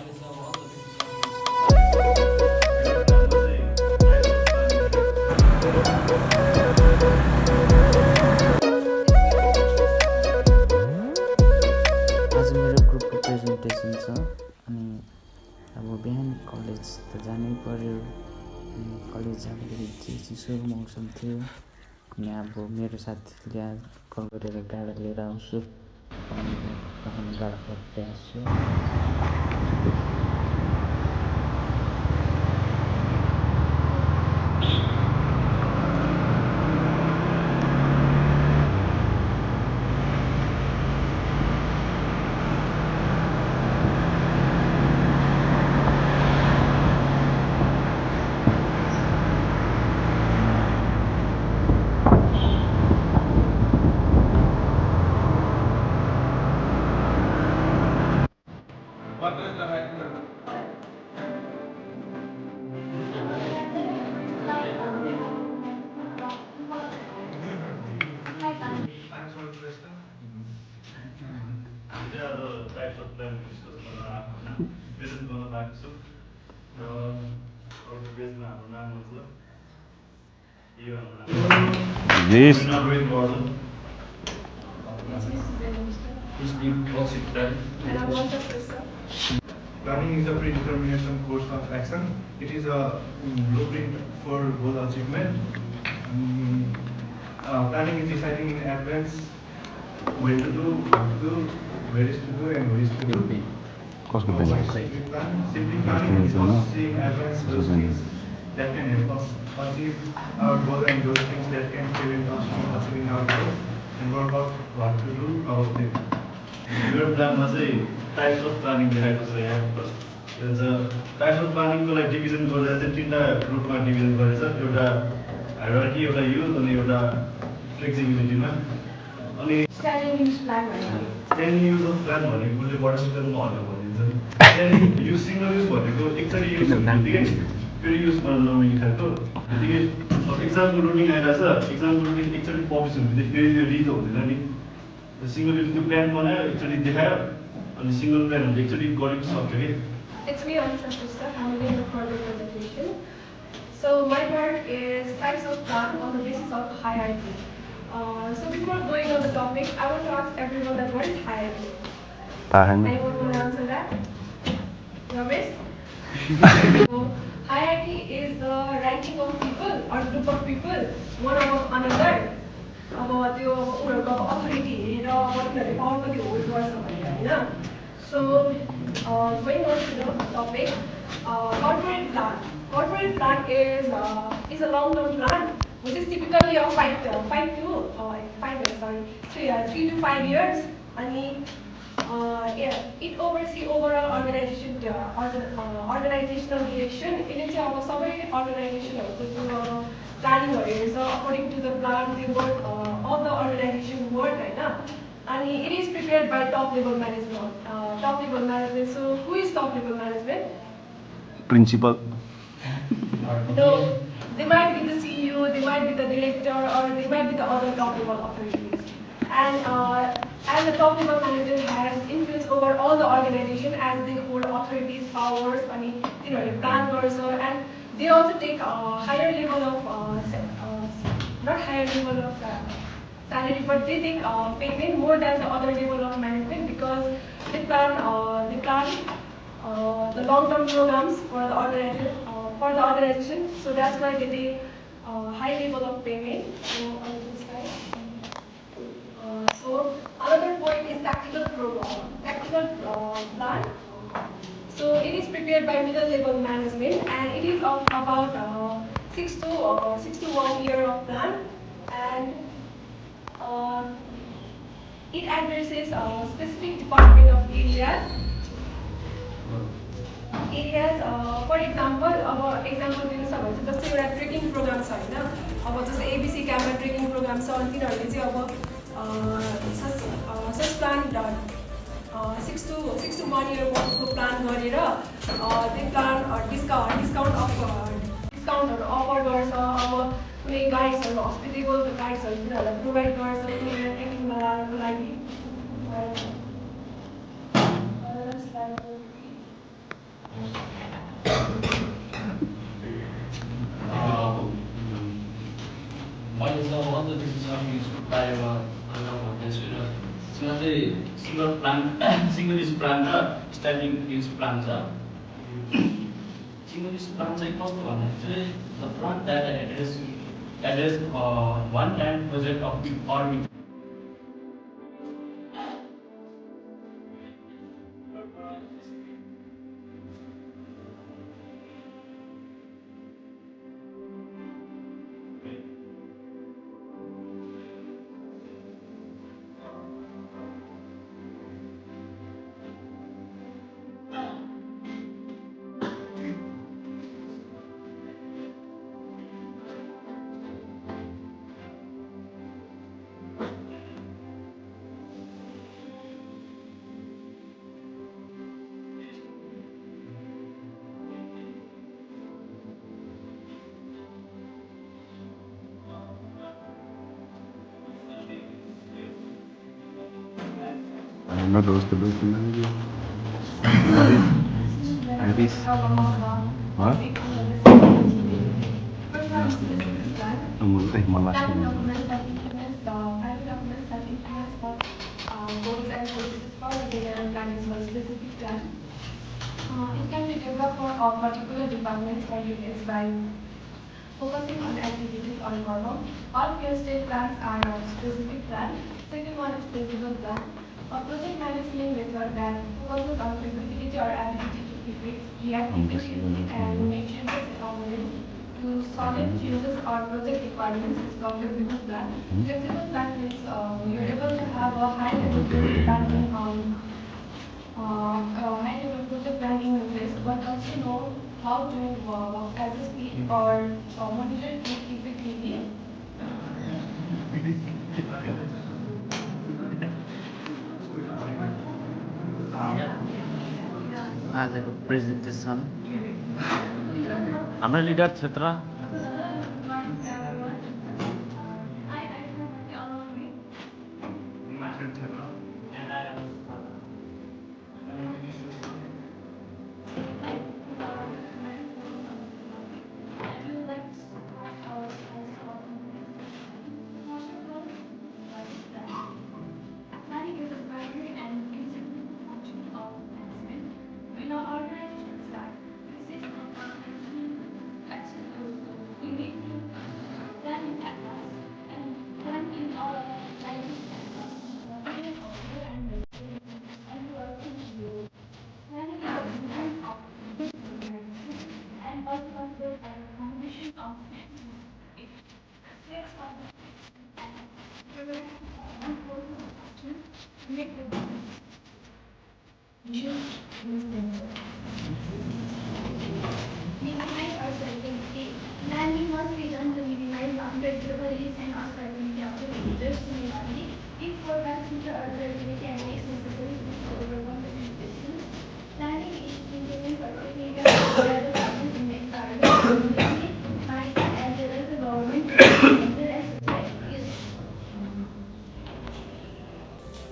आज मेरो ग्रुपको प्रेजेन्टेसन छ अनि अब बिहान कलेज त जानै पर्यो। कलेज जाँदाखेरि चिसो मौसम थियो अनि अब मेरो साथीले कल गरेर गाडा लिएर आउँछु अनि गाडा फर्दै आउँछु। Yes. Planning is a predetermination course of action. It is a blueprint for goal achievement. Planning is deciding in advance when to do, what to do, where is to do, and who is to do. Simply planning is also seeing advance those things that can help us achieve our goal and those things that can prevent us from achieving our goal, and work out what to do about them. Your plan was a types of planning देखाएको छ यहाँ types of प्लानिङको लागि division गरेर चाहिँ तीनवटा ग्रुपमा division गरेछ। एउटा हायरार्की, एउटा युज अनि एउटा फ्लेक्सिबिलिटीमा। अनि स्ट्यान्डिङ युज अफ प्लान भनेको उसले बडा सिस्टममा हल्का भनिदिन्छ। स्ट्यान्डिङ युज सिङ्गल युज भनेको एकचोटि युज हुँदैतिकै फेरि युज गर्न नमिल्ने खालको। त्यतिकै अब एक्जामको रुटिन आइरहेछ, एक्जामको रुटिन एकचोटि पब्लिस हुँदै फेरि यो रिड हुँदैन नि। सिंगल त्यो प्लान बनायो, एकचोटि देखायो अनि सिंगल प्लान हुन्छ एकचोटि गरेको सक्यो कि। It's me, Anusha Krishna. I'm leading the project presentation. So my part is types of plan on the basis of hierarchy. So before going on the topic, I want to ask everyone that what is hierarchy? Anyone want to answer that? Ramesh? So hierarchy is the ranking of people or group of people, one above another. अब त्यो उनीहरूको authority हेरेर अब उनीहरूले power कति hold गर्छ भनेर होइन। So going on to the topic, corporate plan. Corporate plan is a long-term plan, which is typically of 3 to 5 years. अनि it oversee overall organizational direction. यसले चाहिँ अब सबै अर्गनाइजेसनहरूको त्यो प्लानिङहरू हेर्छ according to the plan they work all the organisation work होइन। अनि it is prepared by top level management. So who is top level management? Principal. No, they might be the CEO, they might be the director, or they might be the other top level authorities. And as the top level manager has influence over all the organization as they hold authorities, powers, and plan and they also take a higher level of not higher level of salary, but they take payment more than the other level of management because they plan the long-term programs for the organization. So that's why they take high level of payment. So another point is tactical plan. So it is prepared by middle level management and it is of about 6 to 1 year of plan, and it addresses specific department of areas. For example, example दिनु छ भने जस्तै एउटा trekking programme छ होइन। अब जस्तै ABC क्याम्पमा trekking programme छ अनि तिनीहरूले चाहिँ अब सच प्लान 6 to 1 year को प्लान गरेर त्यो प्लान डिस्काउन्टहरू अफर गर्छ। अब कुनै गाइड्सहरू हस्पिटेबल गाइड्सहरू तिनीहरूलाई प्रोभाइड गर्छ तिनीहरू ट्रेकिङमा लानको लागि। बारेमा भन्न भन्दैछु र यसमा चाहिँ single plant single use plant र स्ट्यान्डिङ युज प्लान्ट छ। सिङ्गल युज प्लान्ट चाहिँ कस्तो भन्दाखेरि चाहिँ the plant that address one time project of or Not those the look manager. Iris. What? Malas. Documents that implements the private documents that implements the goals and processes for the general plan is a specific plan. It can be developed for a particular departments or units by focusing on activities or problem. All field state plans are a specific plan. Second one is feasible plan. A project management method that focuses on feasibility or ability to predict, react efficiently, and make changes accordingly to solve changes or project requirements is called flexible plan. Flexible plan means you're able to have a high level planning high level project planning in place, but also know how to as a speed or monitor it effectively. आजको presentation हाम्रो leader क्षेत्र Planning is a primary and principal function of management. When our organization starts, this is an organization action we need to plan in advance and plan in our life across business also and work with you. Planning is a blueprint of management and also considered as a foundation of management. It reflects on the and prevents unforeseen action to make the minimize uncertainty. Planning must be done to minimize unpredictability and uncertainty of the users simultaneously. If forecasts future uncertainty and makes necessary to overcome the limitations, planning is implemented perfectly by the government in the environment, community, society, as well as the government, as well as society.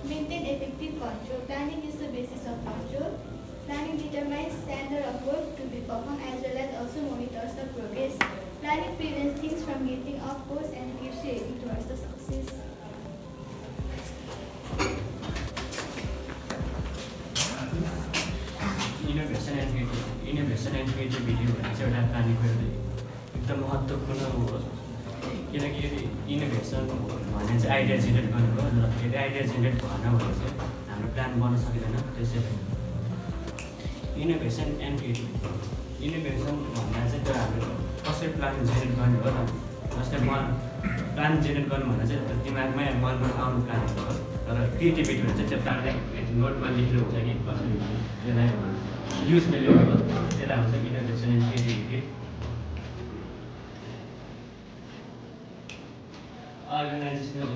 Maintain effective control. Planning is the basis of control. Planning determines standard of work to be performed as well as also monitors the progress. Planning prevents things from getting off course and keeps you heading towards the success. Innovation and creativity भन्ने चाहिँ एउटा प्लानिङको एकदम महत्त्वपूर्ण हो किनकि innovation भन्ने चाहिँ idea generate गर्नु हो र यदि आइडिया जेनेरेट भएन भने चाहिँ हाम्रो प्लान बन्न सकिँदैन। त्यसैले इनोभेसन एन्ड क्रिएटिभिटी इनोभेसन भन्दा चाहिँ त्यो हाम्रो कसरी प्लान जेनेरेट गर्ने हो र जस्तै प्लान जेनेरेट गर्नु भन्दा चाहिँ दिमागमै मनमा आउने प्लानहरू हो तर क्रिएटिभिटी भने चाहिँ त्यो प्लानलाई नोटमा लेख्नु हुन्छ कि कसरी त्यसलाई युज भेल्यु हो त्यसलाई हुन्छ innovation and creativity. Organisational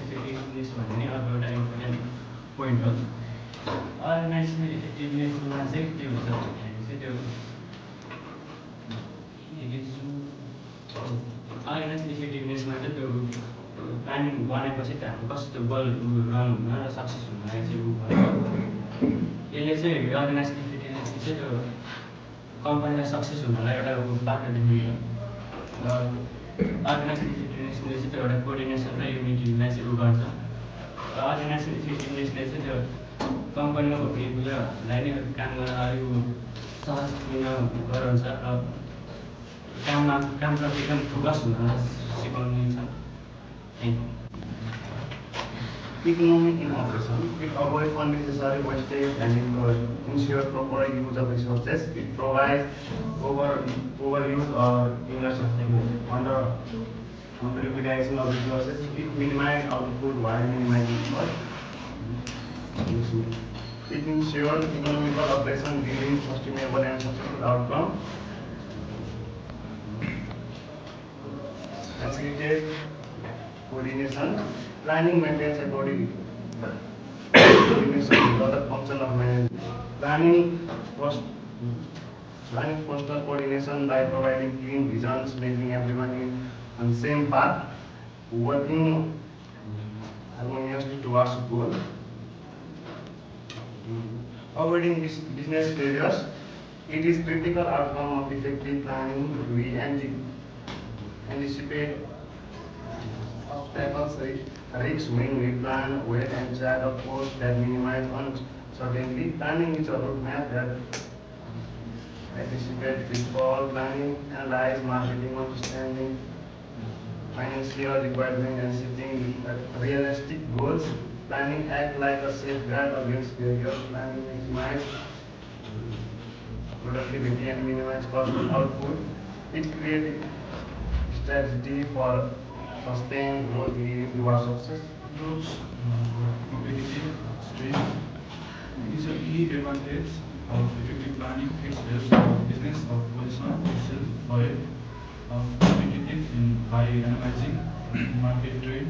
effectiveness भन्ने नि अर्को एउटा इम्पोर्टेन्ट पोइन्ट हो। अर्गनाइजेसनल इफेक्टिभनेसमा चाहिँ के हुन्छ भन्दाखेरि चाहिँ त्यो अर्गनाइजेसन इफेक्टिभनेसमा चाहिँ त्यो प्लानिङ बनाएपछि त हाम्रो कस्तो बल रन हुन र सक्सेस हुनलाई चाहिँ यसले चाहिँ अर्गनाइजेसन इफेक्टिभनेसले चाहिँ त्यो कम्पनीलाई सक्सेस हुनलाई एउटा बाटो देखाउँछ र अर्गनाइजेसन इफेक्टिभनेसले चाहिँ त्यो एउटा कोअर्डिनेसन र युनिटीलाई चाहिँ उ गर्छ। अर्गनाइजेसन इफेक्टिभनेसले चाहिँ त्यो कम्पनीमा भएको इम्प्लोयहरूलाई नै काम गर्न अलिक सहज दिन गराउँछ र कामप्रति एकदम फोकस हुन सिकाउने छ। Thank you. Economy in operation. It avoids unnecessary wastage and it ensures proper use of resources. It provides overuse or underutilization of resources. It minimizes output while minimizing cost. It ensures economical operation giving sustainable and successful outcome. Facilitate coordination. Planning maintains a coordination with other function of management. Planning functional coordination by providing clean visions, making everyone on the same path, working harmoniously towards a goal. Avoiding business failures. It is critical outcome of effective planning. We anticipate obstacles, risks when we plan well and chart a course that minimize uncertainty. Planning is a roadmap that anticipates pitfall. Planning analyze marketing understanding, financial requirement and setting realistic goals. Planning act like a safeguard against failure. Planning maximize productivity and minimize cost of output. It creates strategy for sustained growth leading towards success. Improves competitive strength. It is a key advantage of effective planning. It helps the business of position itself well competitive by analyzing market trend.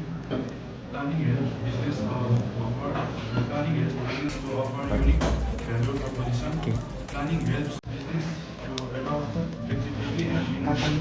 Planning helps business to offer unique value proposition. Planning helps business to adopt flexibility and innovation.